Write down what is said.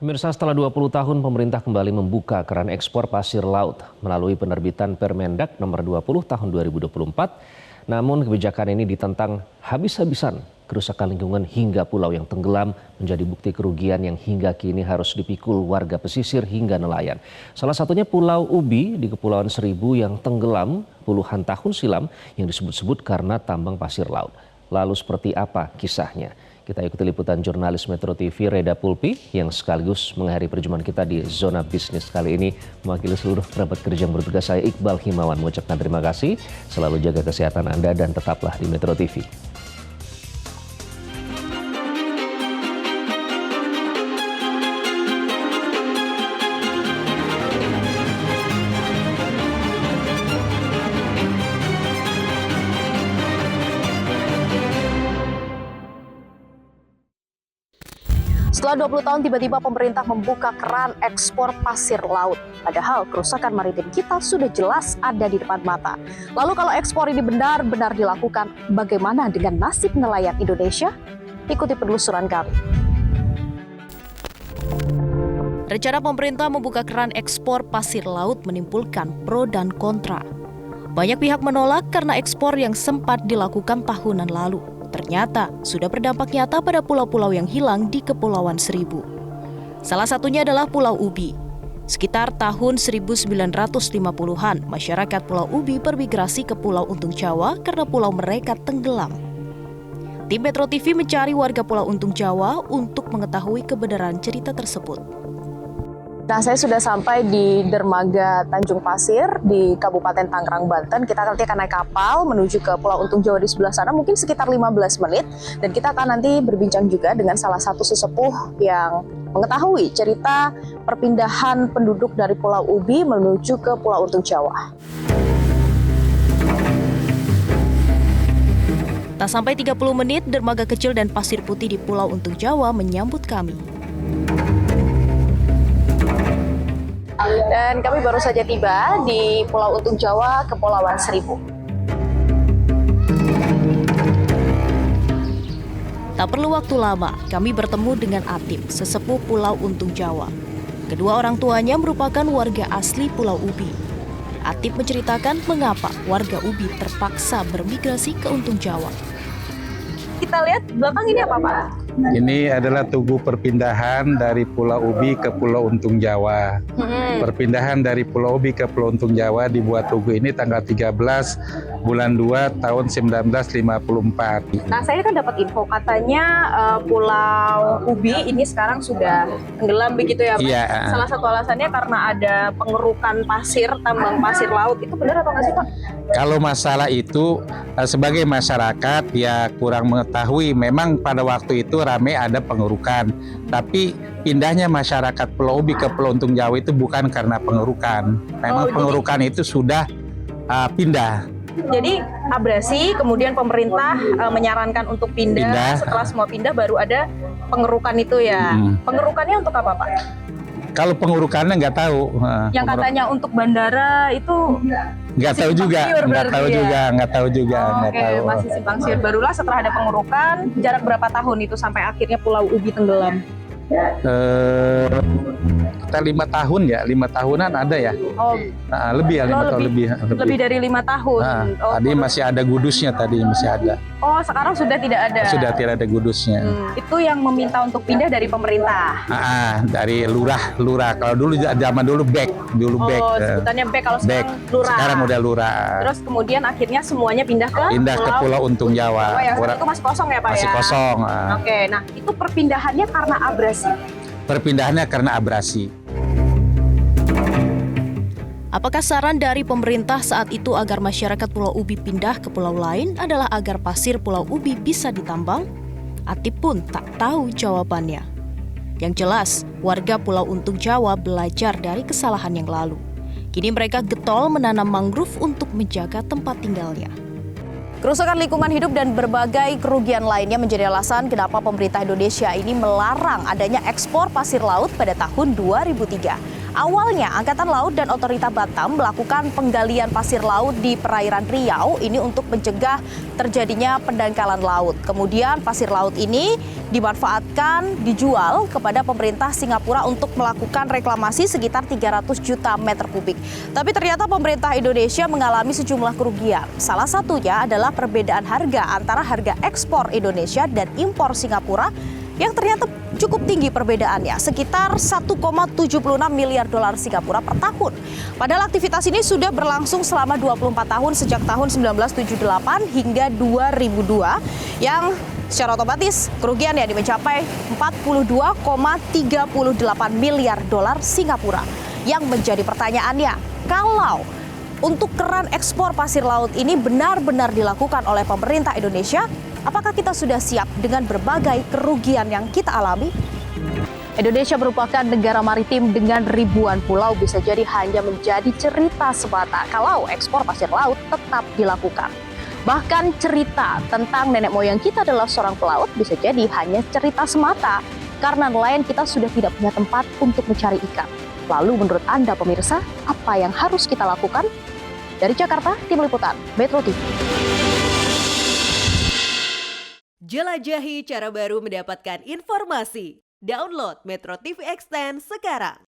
Pemirsa, setelah 20 tahun pemerintah kembali membuka keran ekspor pasir laut melalui penerbitan Permendag nomor 20 tahun 2024. Namun kebijakan ini ditentang habis-habisan. Kerusakan lingkungan hingga pulau yang tenggelam menjadi bukti kerugian yang hingga kini harus dipikul warga pesisir hingga nelayan. Salah satunya Pulau Ubi di Kepulauan Seribu yang tenggelam puluhan tahun silam yang disebut-sebut karena tambang pasir laut. Lalu seperti apa kisahnya? Kita ikuti liputan jurnalis Metro TV Reda Pulpi yang sekaligus mengakhiri perjumpaan kita di Zona Bisnis kali ini. Mewakili seluruh kerabat kerja yang bertugas, saya Iqbal Himawan mengucapkan terima kasih. Selalu jaga kesehatan Anda dan tetaplah di Metro TV. Setelah 20 tahun tiba-tiba pemerintah membuka keran ekspor pasir laut. Padahal kerusakan maritim kita sudah jelas ada di depan mata. Lalu kalau ekspor ini benar-benar dilakukan, bagaimana dengan nasib nelayan Indonesia? Ikuti penelusuran kami. Rencana pemerintah membuka keran ekspor pasir laut menimbulkan pro dan kontra. Banyak pihak menolak karena ekspor yang sempat dilakukan tahunan lalu ternyata sudah berdampak nyata pada pulau-pulau yang hilang di Kepulauan Seribu. Salah satunya adalah Pulau Ubi. Sekitar tahun 1950-an, masyarakat Pulau Ubi bermigrasi ke Pulau Untung Jawa karena pulau mereka tenggelam. Tim Metro TV mencari warga Pulau Untung Jawa untuk mengetahui kebenaran cerita tersebut. Nah, saya sudah sampai di Dermaga Tanjung Pasir di Kabupaten Tangerang, Banten. Kita nanti akan naik kapal menuju ke Pulau Untung Jawa di sebelah sana, mungkin sekitar 15 menit. Dan kita akan nanti berbincang juga dengan salah satu sesepuh yang mengetahui cerita perpindahan penduduk dari Pulau Ubi menuju ke Pulau Untung Jawa. Tak sampai 30 menit, dermaga kecil dan pasir putih di Pulau Untung Jawa menyambut kami. Dan kami baru saja tiba di Pulau Untung Jawa, Kepulauan Seribu. Tak perlu waktu lama, kami bertemu dengan Atip, sesepuh Pulau Untung Jawa. Kedua orang tuanya merupakan warga asli Pulau Ubi. Atip menceritakan mengapa warga Ubi terpaksa bermigrasi ke Untung Jawa. Kita lihat belakang ini apa, Pak? Ini adalah tugu perpindahan dari Pulau Ubi ke Pulau Untung Jawa. Perpindahan dari Pulau Ubi ke Pulau Untung Jawa dibuat tugu ini tanggal 13 bulan 2 tahun 1954. Nah, saya kan dapat info katanya Pulau Ubi ini sekarang sudah tenggelam begitu ya, Pak? Iya. Salah satu alasannya karena ada pengerukan pasir, tambang pasir laut. Itu benar atau nggak sih, Pak? Kalau masalah itu sebagai masyarakat ya kurang mengetahui. Memang pada waktu itu ramai ada pengerukan, tapi pindahnya masyarakat Pulau Ubi ke Pulau Untung Jawa itu bukan karena pengerukan. Memang pengerukan itu sudah pindah. Jadi abrasi, kemudian pemerintah menyarankan untuk pindah. Setelah semua pindah baru ada pengerukan itu ya. Pengerukannya untuk apa, Pak? Kalau pengerukannya nggak tahu. Yang katanya untuk bandara itu nggak tahu juga, nggak tahu juga. Masih simpang siur. Barulah setelah ada pengerukan, jarak berapa tahun itu sampai akhirnya Pulau Ubi tenggelam? Kita 5 tahun ya, 5 tahunan ada ya. Oh, lebih ya, 5 tahun lebih. Lebih dari 5 tahun. Tadi masih ada gudusnya masih ada. Oh, sekarang sudah tidak ada. Sudah tidak ada gudusnya. Itu yang meminta untuk pindah dari pemerintah. Dari lurah. Kalau dulu zaman dulu bek. Sebutannya bek, kalau sekarang lurah. Sekarang udah lurah. Terus kemudian akhirnya semuanya pindah ke Pulau Untung Jawa. Itu masih kosong ya, Pak? Masih kosong. Oke, nah itu perpindahannya karena abrasi. Perpindahannya karena abrasi. Apakah saran dari pemerintah saat itu agar masyarakat Pulau Ubi pindah ke pulau lain adalah agar pasir Pulau Ubi bisa ditambang? Atip pun tak tahu jawabannya. Yang jelas, warga Pulau Untung Jawa belajar dari kesalahan yang lalu. Kini mereka getol menanam mangrove untuk menjaga tempat tinggalnya. Kerusakan lingkungan hidup dan berbagai kerugian lainnya menjadi alasan kenapa pemerintah Indonesia ini melarang adanya ekspor pasir laut pada tahun 2003. Awalnya, Angkatan Laut dan Otorita Batam melakukan penggalian pasir laut di perairan Riau ini untuk mencegah terjadinya pendangkalan laut. Kemudian pasir laut ini dimanfaatkan, dijual kepada pemerintah Singapura untuk melakukan reklamasi sekitar 300 juta meter kubik. Tapi ternyata pemerintah Indonesia mengalami sejumlah kerugian. Salah satunya adalah perbedaan harga antara harga ekspor Indonesia dan impor Singapura yang ternyata cukup tinggi perbedaannya, sekitar 1,76 miliar dolar Singapura per tahun. Padahal aktivitas ini sudah berlangsung selama 24 tahun sejak tahun 1978 hingga 2002 yang secara otomatis kerugiannya mencapai 42,38 miliar dolar Singapura. Yang menjadi pertanyaannya, kalau untuk keran ekspor pasir laut ini benar-benar dilakukan oleh pemerintah Indonesia, apakah kita sudah siap dengan berbagai kerugian yang kita alami? Indonesia merupakan negara maritim dengan ribuan pulau, bisa jadi hanya menjadi cerita semata kalau ekspor pasir laut tetap dilakukan. Bahkan cerita tentang nenek moyang kita adalah seorang pelaut bisa jadi hanya cerita semata karena nelayan kita sudah tidak punya tempat untuk mencari ikan. Lalu menurut Anda pemirsa, apa yang harus kita lakukan? Dari Jakarta, Tim Liputan, Metro TV. Jelajahi cara baru mendapatkan informasi. Download Metro TV Extend sekarang.